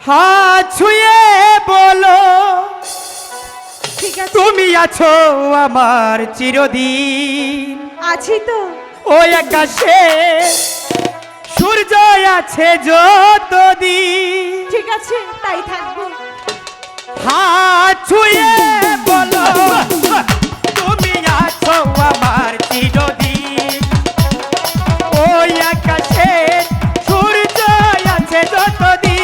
হাত ছুঁয়ে বলো ঠিক আছে, তুমি আছো আমার চিরদিন। আছি তো। ওই আকাশে সূর্য আছে যতদিন। ঠিক আছে, তাই থাকবো। হাত ছুঁয়ে বলো তুমি আছো আমার চিরদিন। ওই আকাশে সূর্য আছে যতদিন।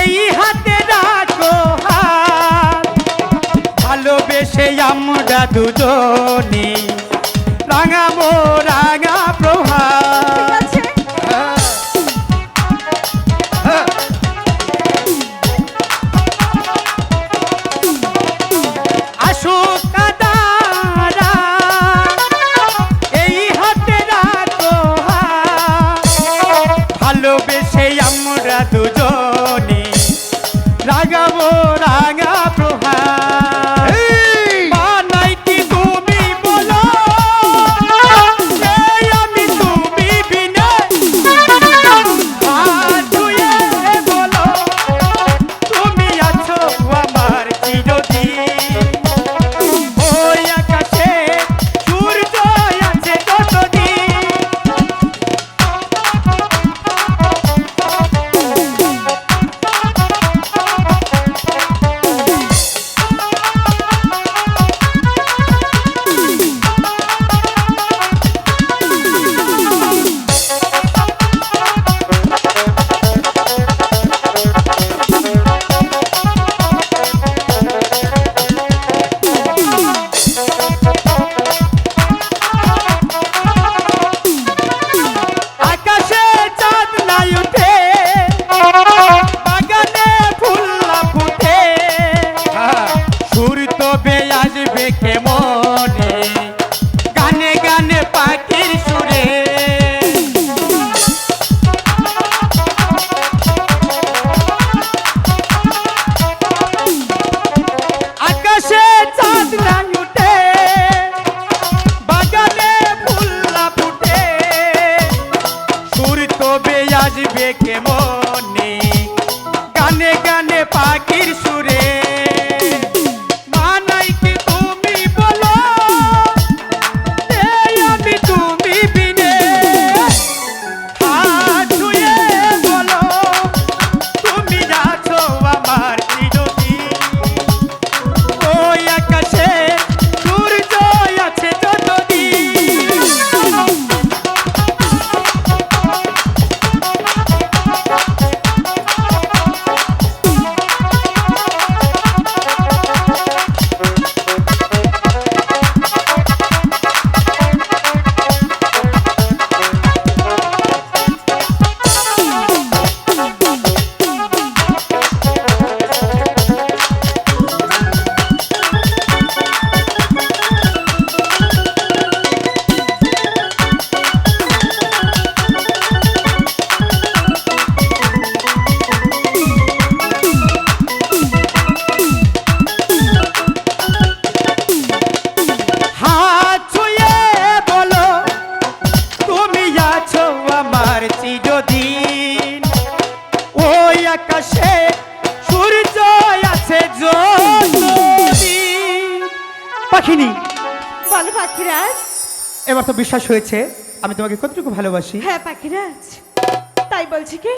এই হাতে রাখো হাত, ভালোবেসে আমরা দুজনে রাঙাবো রাঙা প্রভাত। ঠিক আছে, আসুক কাদারা এই হাতে রাখো হাত, ভালোবেসে আমরা দুজনে রাগাবো রাঙা প্রহার। বানাই কি তুমি বলো, এই আমি তুমি বিনে। হাত ছুঁয়ে বলো তুমি আছো আমার চিরদিন। ওই আকাশে সূর্য আছে যতদিন। আকাশে চাঁদ নাই উঠে, বাগানে ফুল না ফুটে, সুর তবে আসবে কেমনে গানে গানে পাখির সুরে। আকাশে চাঁদ নাই উঠে, বাগানে ফুল না ফুটে, সুর তবে আসবে কেমনে গানে গানে পাখির সুরে। মানাই কি তুমি বলো, এই আমি তুমি বিনে। হাত ছুঁয়ে বলো তুমি আছো আমার চিরদিন। ওই আকাশে সূর্য আছে যতদিন। হাত ছুঁয়ে বলো তুমি আছো আমার চিরদিন। ওই আকাশে সূর্য আছে যতদিন। পাখিনি, বলো পাখিরাজ। এবার তো বিশ্বাস হয়েছে আমি তোমাকে কতটুকু ভালোবাসি। হ্যাঁ পাখিরাজ, তাই বলছি কি